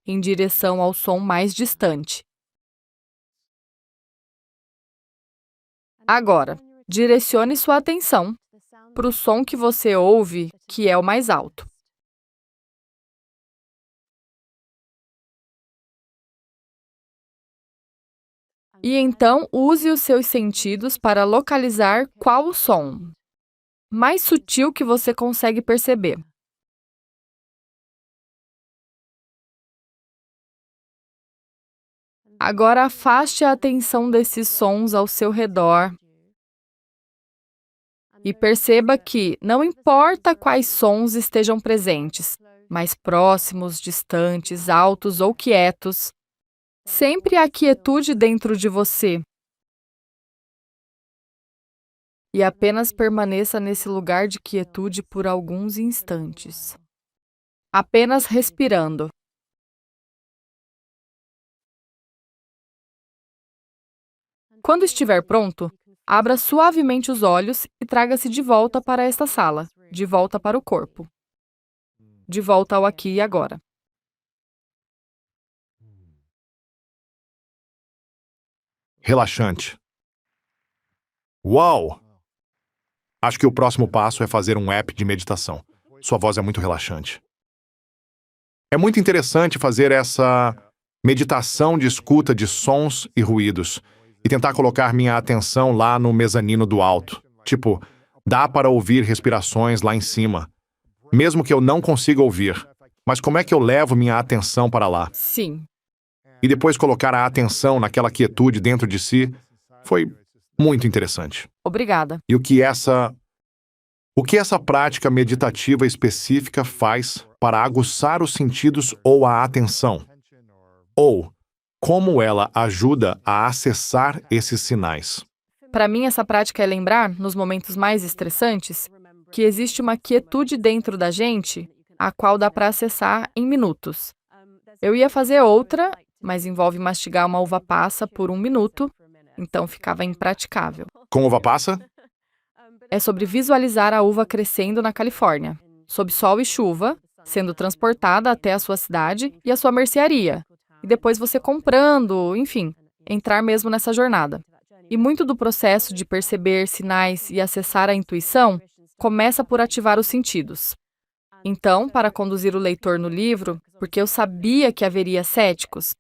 Speaker 1: em direção ao som mais distante. Agora, direcione sua atenção para o som que você ouve, que é o mais alto. E então use os seus sentidos para localizar qual o som mais sutil que você consegue perceber. Agora afaste a atenção desses sons ao seu redor e perceba que não importa quais sons estejam presentes, mais próximos, distantes, altos ou quietos, sempre há quietude dentro de você. E apenas permaneça nesse lugar de quietude por alguns instantes. Apenas respirando. Quando estiver pronto, abra suavemente os olhos e traga-se de volta para esta sala, de volta para o corpo. De volta ao aqui e agora.
Speaker 4: Relaxante. Uau! Acho que o próximo passo é fazer um app de meditação. Sua voz é muito relaxante. É muito interessante fazer essa meditação de escuta de sons e ruídos e tentar colocar minha atenção lá no mezanino do alto. Tipo, dá para ouvir respirações lá em cima, mesmo que eu não consiga ouvir. Mas como é que eu levo minha atenção para lá?
Speaker 1: Sim.
Speaker 4: E depois colocar a atenção naquela quietude dentro de si foi muito interessante.
Speaker 1: Obrigada.
Speaker 4: E o que essa prática meditativa específica faz para aguçar os sentidos ou a atenção? Ou como ela ajuda a acessar esses sinais?
Speaker 1: Para mim, essa prática é lembrar, nos momentos mais estressantes, que existe uma quietude dentro da gente, a qual dá para acessar em minutos. Eu ia fazer outra, mas envolve mastigar uma uva passa por 1 minuto, então ficava impraticável.
Speaker 4: Com uva passa?
Speaker 1: É sobre visualizar a uva crescendo na Califórnia, sob sol e chuva, sendo transportada até a sua cidade e a sua mercearia. E depois você comprando, enfim, entrar mesmo nessa jornada. E muito do processo de perceber sinais e acessar a intuição começa por ativar os sentidos. Então, para conduzir o leitor no livro, porque eu sabia que haveria céticos,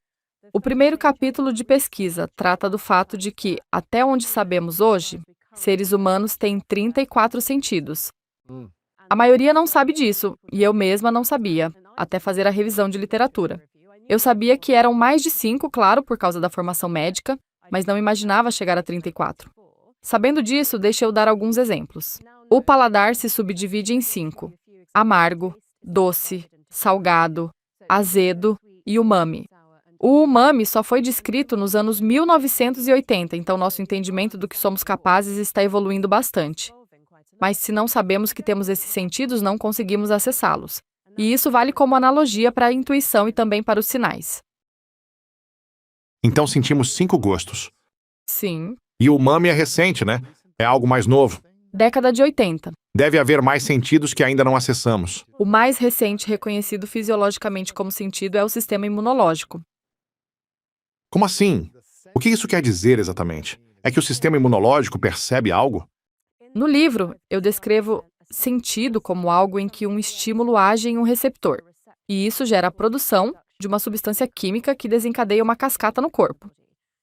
Speaker 1: o primeiro capítulo de pesquisa trata do fato de que, até onde sabemos hoje, seres humanos têm 34 sentidos. A maioria não sabe disso, e eu mesma não sabia, até fazer a revisão de literatura. Eu sabia que eram mais de 5, claro, por causa da formação médica, mas não imaginava chegar a 34. Sabendo disso, deixa eu dar alguns exemplos. O paladar se subdivide em 5: amargo, doce, salgado, azedo e umami. O umami só foi descrito nos anos 1980, então nosso entendimento do que somos capazes está evoluindo bastante. Mas se não sabemos que temos esses sentidos, não conseguimos acessá-los. E isso vale como analogia para a intuição e também para os sinais.
Speaker 4: Então sentimos 5 gostos.
Speaker 1: Sim.
Speaker 4: E o umami é recente, né? É algo mais novo.
Speaker 1: Década de 80.
Speaker 4: Deve haver mais sentidos que ainda não acessamos.
Speaker 1: O mais recente reconhecido fisiologicamente como sentido é o sistema imunológico.
Speaker 4: Como assim? O que isso quer dizer exatamente? É que o sistema imunológico percebe algo?
Speaker 1: No livro, eu descrevo sentido como algo em que um estímulo age em um receptor, e isso gera a produção de uma substância química que desencadeia uma cascata no corpo.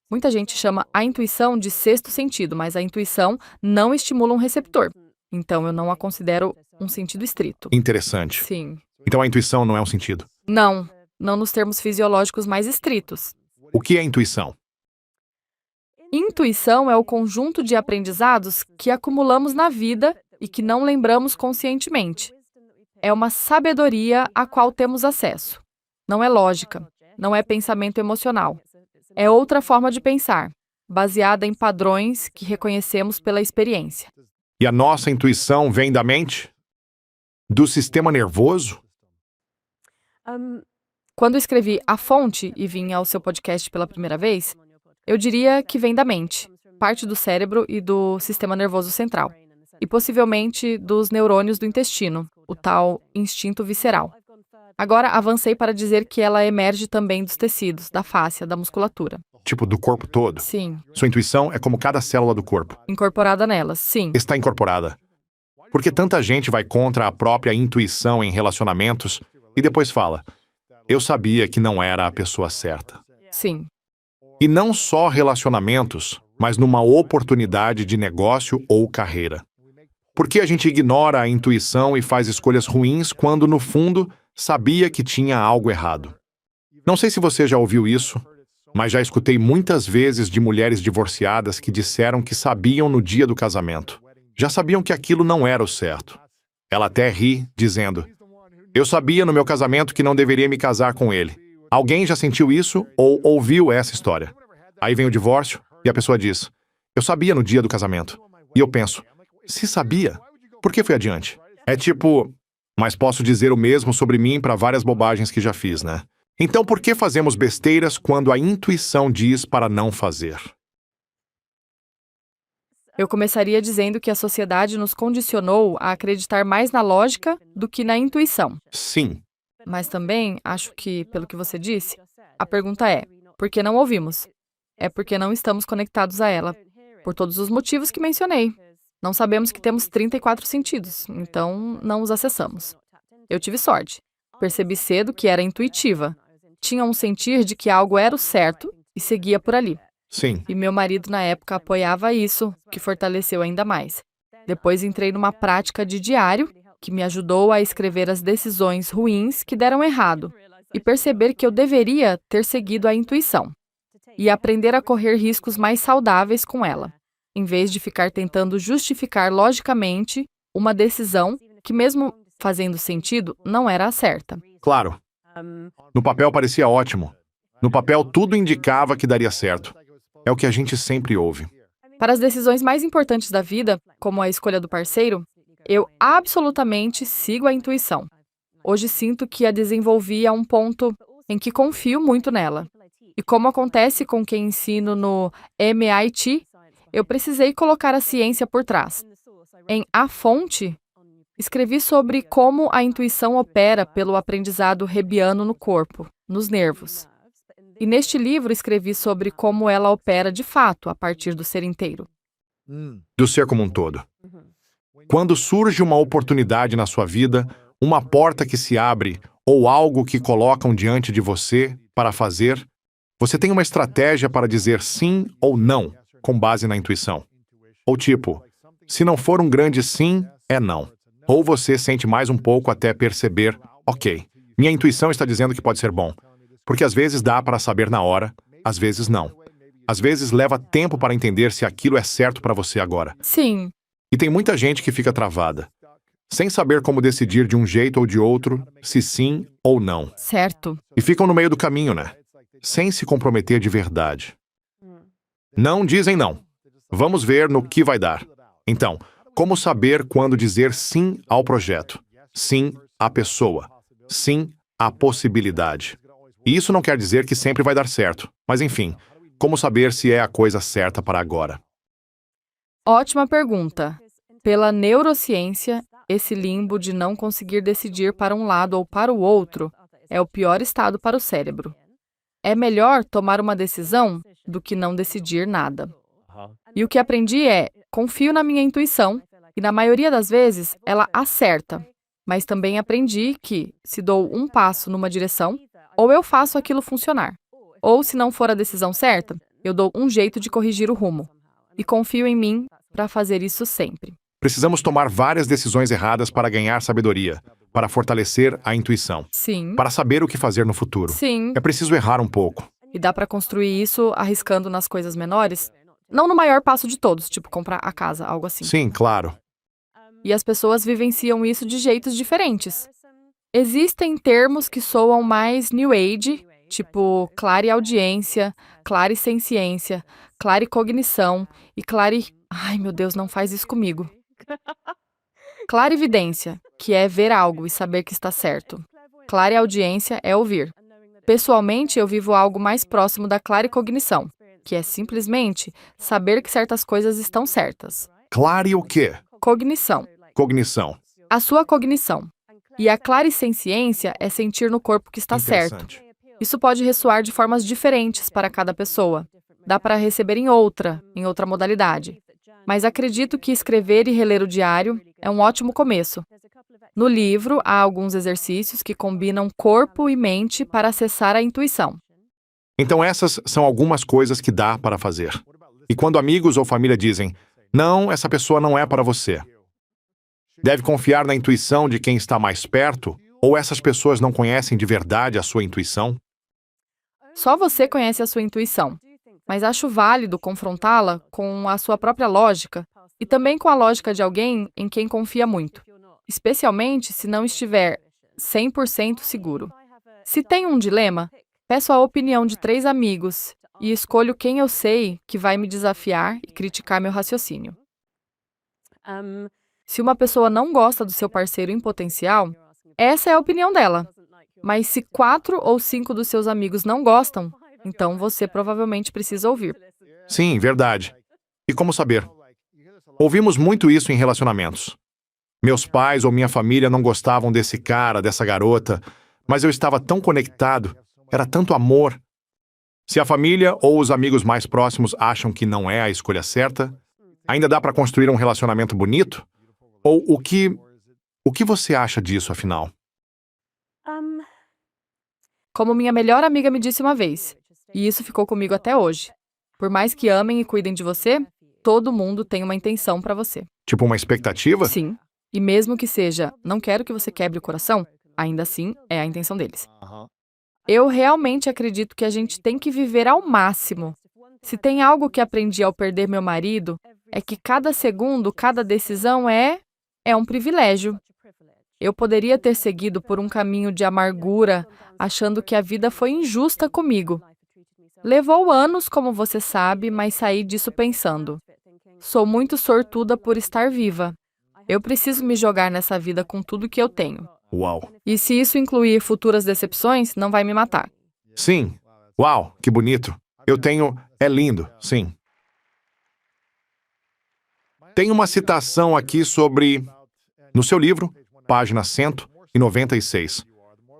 Speaker 1: Muita gente chama a intuição de sexto sentido, mas a intuição não estimula um receptor, então eu não a considero um sentido estrito.
Speaker 4: Interessante.
Speaker 1: Sim.
Speaker 4: Então a intuição não é um sentido.
Speaker 1: Não nos termos fisiológicos mais estritos.
Speaker 4: O que é intuição?
Speaker 1: Intuição é o conjunto de aprendizados que acumulamos na vida e que não lembramos conscientemente. É uma sabedoria a qual temos acesso. Não é lógica, não é pensamento emocional. É outra forma de pensar, baseada em padrões que reconhecemos pela experiência.
Speaker 4: E a nossa intuição vem da mente? Do sistema nervoso?
Speaker 1: Quando escrevi A Fonte e vim ao seu podcast pela primeira vez, eu diria que vem da mente, parte do cérebro e do sistema nervoso central, e possivelmente dos neurônios do intestino, o tal instinto visceral. Agora avancei para dizer que ela emerge também dos tecidos, da fáscia, da musculatura.
Speaker 4: Tipo, do corpo todo?
Speaker 1: Sim.
Speaker 4: Sua intuição é como cada célula do corpo.
Speaker 1: Incorporada nelas, sim.
Speaker 4: Está incorporada. Por que tanta gente vai contra a própria intuição em relacionamentos e depois fala: eu sabia que não era a pessoa certa?
Speaker 1: Sim.
Speaker 4: E não só relacionamentos, mas numa oportunidade de negócio ou carreira. Por que a gente ignora a intuição e faz escolhas ruins quando, no fundo, sabia que tinha algo errado? Não sei se você já ouviu isso, mas já escutei muitas vezes de mulheres divorciadas que disseram que sabiam no dia do casamento. Já sabiam que aquilo não era o certo. Ela até ri, dizendo: "Eu sabia no meu casamento que não deveria me casar com ele." Alguém já sentiu isso ou ouviu essa história? Aí vem o divórcio e a pessoa diz: "Eu sabia no dia do casamento." E eu penso: se sabia, por que foi adiante? É tipo, mas posso dizer o mesmo sobre mim para várias bobagens que já fiz, né? Então por que fazemos besteiras quando a intuição diz para não fazer?
Speaker 1: Eu começaria dizendo que a sociedade nos condicionou a acreditar mais na lógica do que na intuição.
Speaker 4: Sim,
Speaker 1: Mas também acho que, pelo que você disse, a pergunta é: por que não ouvimos? É porque não estamos conectados a ela, por todos os motivos que mencionei. Não sabemos que temos 34 sentidos, então não os acessamos. Eu tive sorte. Percebi cedo que era intuitiva. Tinha um sentir de que algo era o certo e seguia por ali.
Speaker 4: sim.
Speaker 1: E meu marido, na época, apoiava isso, que fortaleceu ainda mais. Depois entrei numa prática de diário, que me ajudou a escrever as decisões ruins que deram errado e perceber que eu deveria ter seguido a intuição e aprender a correr riscos mais saudáveis com ela, em vez de ficar tentando justificar logicamente uma decisão que, mesmo fazendo sentido, não era a certa.
Speaker 4: Claro. No papel parecia ótimo. No papel tudo indicava que daria certo. É o que a gente sempre ouve.
Speaker 1: Para as decisões mais importantes da vida, como a escolha do parceiro, eu absolutamente sigo a intuição. Hoje sinto que a desenvolvi a um ponto em que confio muito nela. E como acontece com quem ensino no MIT, eu precisei colocar a ciência por trás. Em A Fonte, escrevi sobre como a intuição opera pelo aprendizado Hebbiano no corpo, nos nervos. E neste livro escrevi sobre como ela opera de fato a partir do ser inteiro.
Speaker 4: Do ser como um todo. Quando surge uma oportunidade na sua vida, uma porta que se abre ou algo que colocam diante de você para fazer, você tem uma estratégia para dizer sim ou não, com base na intuição. Ou tipo, se não for um grande sim, é não. Ou você sente mais um pouco até perceber, ok, minha intuição está dizendo que pode ser bom. Porque às vezes dá para saber na hora, às vezes não. Às vezes leva tempo para entender se aquilo é certo para você agora.
Speaker 1: Sim,
Speaker 4: E tem muita gente que fica travada, sem saber como decidir de um jeito ou de outro, se sim ou não.
Speaker 1: certo.
Speaker 4: E ficam no meio do caminho, né? Sem se comprometer de verdade. Não dizem não. Vamos ver no que vai dar. Então, como saber quando dizer sim ao projeto? Sim à pessoa. Sim à possibilidade. E isso não quer dizer que sempre vai dar certo. Mas enfim, como saber se é a coisa certa para agora?
Speaker 1: Ótima pergunta. Pela neurociência, esse limbo de não conseguir decidir para um lado ou para o outro é o pior estado para o cérebro. É melhor tomar uma decisão do que não decidir nada. E o que aprendi é: confio na minha intuição e, na maioria das vezes, ela acerta. Mas também aprendi que, se dou um passo numa direção, ou eu faço aquilo funcionar. Ou, se não for a decisão certa, eu dou um jeito de corrigir o rumo. E confio em mim para fazer isso sempre.
Speaker 4: Precisamos tomar várias decisões erradas para ganhar sabedoria, para fortalecer a intuição,
Speaker 1: Sim,
Speaker 4: para saber o que fazer no futuro.
Speaker 1: sim.
Speaker 4: É preciso errar um pouco.
Speaker 1: E dá para construir isso arriscando nas coisas menores? Não no maior passo de todos, tipo comprar a casa, algo assim.
Speaker 4: Sim, claro.
Speaker 1: E as pessoas vivenciam isso de jeitos diferentes. Existem termos que soam mais New Age, tipo clareaudiência, clarissenciência, claricognição e Ai, meu Deus, não faz isso comigo. Clarividência, que é ver algo e saber que está certo. Clareaudiência é ouvir. Pessoalmente, eu vivo algo mais próximo da claricognição, que é simplesmente saber que certas coisas estão certas.
Speaker 4: Clare o quê?
Speaker 1: Cognição.
Speaker 4: Cognição.
Speaker 1: A sua cognição. E a clarissenciência é sentir no corpo que está certo.
Speaker 4: Interessante.
Speaker 1: Isso pode ressoar de formas diferentes para cada pessoa. Dá para receber em outra modalidade. Mas acredito que escrever e reler o diário é um ótimo começo. No livro, há alguns exercícios que combinam corpo e mente para acessar a intuição.
Speaker 4: Então essas são algumas coisas que dá para fazer. E quando amigos ou família dizem, não, essa pessoa não é para você. Deve confiar na intuição de quem está mais perto, ou essas pessoas não conhecem de verdade a sua intuição?
Speaker 1: Só você conhece a sua intuição, mas acho válido confrontá-la com a sua própria lógica e também com a lógica de alguém em quem confia muito, especialmente se não estiver 100% seguro. Se tem um dilema, peço a opinião de 3 amigos e escolho quem eu sei que vai me desafiar e criticar meu raciocínio. Se uma pessoa não gosta do seu parceiro em potencial, essa é a opinião dela. Mas se 4 ou 5 dos seus amigos não gostam, então você provavelmente precisa ouvir.
Speaker 4: Sim, verdade. E como saber? Ouvimos muito isso em relacionamentos. Meus pais ou minha família não gostavam desse cara, dessa garota, mas eu estava tão conectado, era tanto amor. Se a família ou os amigos mais próximos acham que não é a escolha certa, ainda dá para construir um relacionamento bonito? Ou o que você acha disso, afinal?
Speaker 1: Como minha melhor amiga me disse uma vez, e isso ficou comigo até hoje. Por mais que amem e cuidem de você, todo mundo tem uma intenção para você.
Speaker 4: Tipo uma expectativa?
Speaker 1: Sim. E mesmo que seja, não quero que você quebre o coração, ainda assim é a intenção deles. Eu realmente acredito que a gente tem que viver ao máximo. Se tem algo que aprendi ao perder meu marido, é que cada segundo, cada decisão é um privilégio. Eu poderia ter seguido por um caminho de amargura, achando que a vida foi injusta comigo. Levou anos, como você sabe, mas saí disso pensando. Sou muito sortuda por estar viva. Eu preciso me jogar nessa vida com tudo que eu tenho.
Speaker 4: Uau.
Speaker 1: E se isso incluir futuras decepções, não vai me matar.
Speaker 4: Sim. Uau, que bonito. É lindo, sim. Tem uma citação aqui sobre... No seu livro, página 196.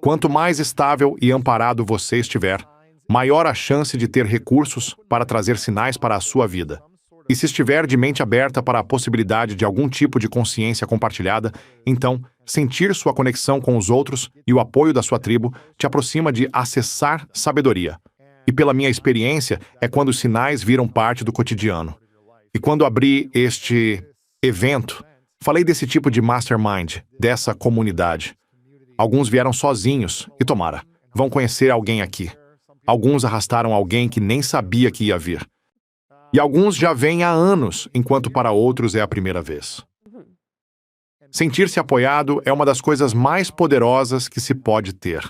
Speaker 4: Quanto mais estável e amparado você estiver, maior a chance de ter recursos para trazer sinais para a sua vida. E se estiver de mente aberta para a possibilidade de algum tipo de consciência compartilhada, então, sentir sua conexão com os outros e o apoio da sua tribo te aproxima de acessar sabedoria. E pela minha experiência, é quando os sinais viram parte do cotidiano. E quando abri este evento, falei desse tipo de mastermind, dessa comunidade. Alguns vieram sozinhos e tomara, vão conhecer alguém aqui. Alguns arrastaram alguém que nem sabia que ia vir. E alguns já vêm há anos, enquanto para outros é a primeira vez. Sentir-se apoiado é uma das coisas mais poderosas que se pode ter.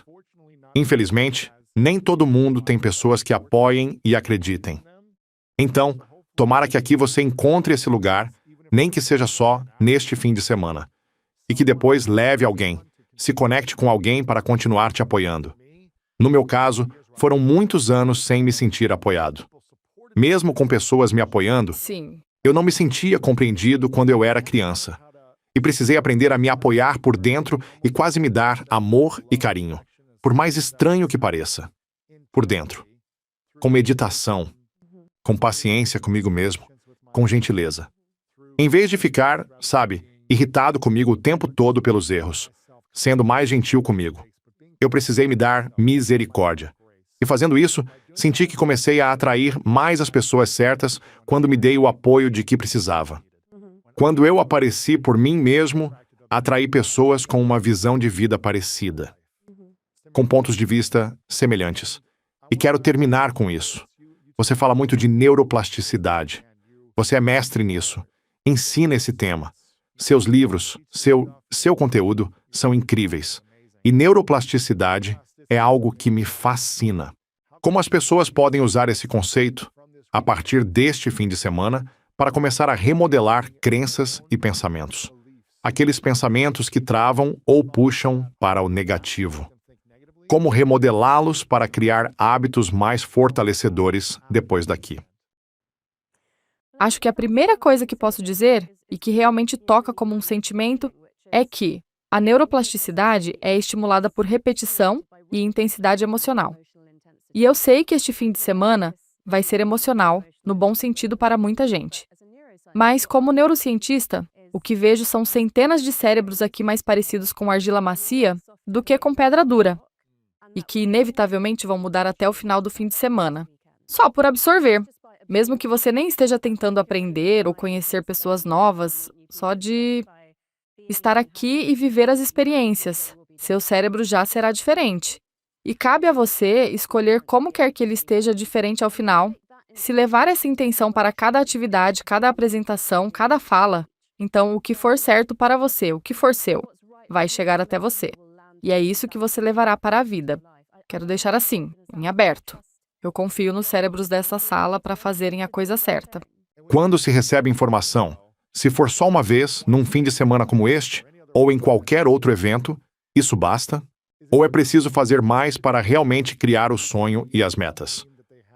Speaker 4: Infelizmente, nem todo mundo tem pessoas que apoiem e acreditem. Então, tomara que aqui você encontre esse lugar, nem que seja só neste fim de semana. E que depois leve alguém, se conecte com alguém para continuar te apoiando. No meu caso, foram muitos anos sem me sentir apoiado. Mesmo com pessoas me apoiando,
Speaker 1: Sim.
Speaker 4: eu não me sentia compreendido quando eu era criança. E precisei aprender a me apoiar por dentro e quase me dar amor e carinho. Por mais estranho que pareça. Por dentro. Com meditação. Com paciência comigo mesmo. Com gentileza. Em vez de ficar, sabe, irritado comigo o tempo todo pelos erros. Sendo mais gentil comigo. Eu precisei me dar misericórdia. E fazendo isso, senti que comecei a atrair mais as pessoas certas quando me dei o apoio de que precisava. Quando eu apareci por mim mesmo, atraí pessoas com uma visão de vida parecida. Com pontos de vista semelhantes. E quero terminar com isso. Você fala muito de neuroplasticidade. Você é mestre nisso. Ensina esse tema. Seus livros, seu conteúdo são incríveis. E neuroplasticidade é algo que me fascina. Como as pessoas podem usar esse conceito, a partir deste fim de semana, para começar a remodelar crenças e pensamentos. Aqueles pensamentos que travam ou puxam para o negativo. Como remodelá-los para criar hábitos mais fortalecedores depois daqui.
Speaker 1: Acho que a primeira coisa que posso dizer, e que realmente toca como um sentimento, é que a neuroplasticidade é estimulada por repetição e intensidade emocional. E eu sei que este fim de semana vai ser emocional, no bom sentido para muita gente. Mas, como neurocientista, o que vejo são centenas de cérebros aqui mais parecidos com argila macia do que com pedra dura. e que inevitavelmente vão mudar até o final do fim de semana. Só por absorver. Mesmo que você nem esteja tentando aprender ou conhecer pessoas novas, só de estar aqui e viver as experiências. Seu cérebro já será diferente. E cabe a você escolher como quer que ele esteja diferente ao final. Se levar essa intenção para cada atividade, cada apresentação, cada fala, então o que for certo para você, o que for seu, vai chegar até você. E é isso que você levará para a vida. Quero deixar assim, em aberto. Eu confio nos cérebros dessa sala para fazerem a coisa certa.
Speaker 4: Quando se recebe informação, se for só uma vez, num fim de semana como este, ou em qualquer outro evento, isso basta? Ou é preciso fazer mais para realmente criar o sonho e as metas?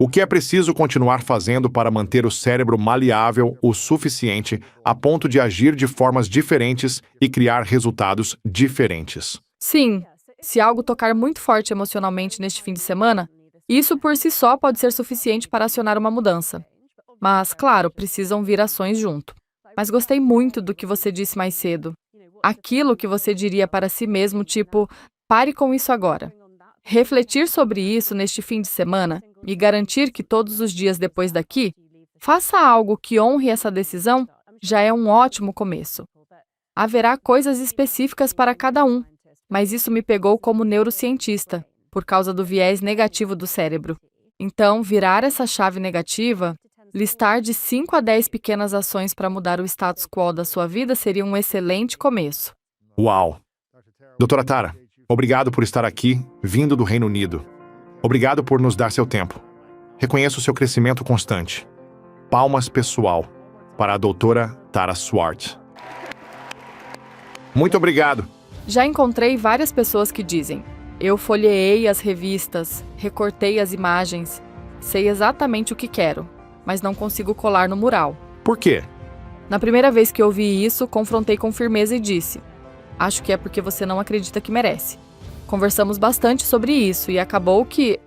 Speaker 4: O que é preciso continuar fazendo para manter o cérebro maleável o suficiente a ponto de agir de formas diferentes e criar resultados diferentes?
Speaker 1: Sim, se algo tocar muito forte emocionalmente neste fim de semana, isso por si só pode ser suficiente para acionar uma mudança. Mas, claro, precisam vir ações junto. Mas gostei muito do que você disse mais cedo. Aquilo que você diria para si mesmo, tipo, pare com isso agora. Refletir sobre isso neste fim de semana e garantir que todos os dias depois daqui, faça algo que honre essa decisão, já é um ótimo começo. Haverá coisas específicas para cada um, mas isso me pegou como neurocientista, por causa do viés negativo do cérebro. Então, virar essa chave negativa, listar de 5 a 10 pequenas ações para mudar o status quo da sua vida seria um excelente começo.
Speaker 4: Uau! Doutora Tara, obrigado por estar aqui, vindo do Reino Unido. Obrigado por nos dar seu tempo. Reconheço seu crescimento constante. Palmas pessoal para a doutora Tara Swart. Muito obrigado.
Speaker 1: Já encontrei várias pessoas que dizem: eu folheei as revistas, recortei as imagens, sei exatamente o que quero, mas não consigo colar no mural.
Speaker 4: Por quê?
Speaker 1: Na primeira vez que ouvi isso, confrontei com firmeza e disse: acho que é porque você não acredita que merece. Conversamos bastante sobre isso e acabou que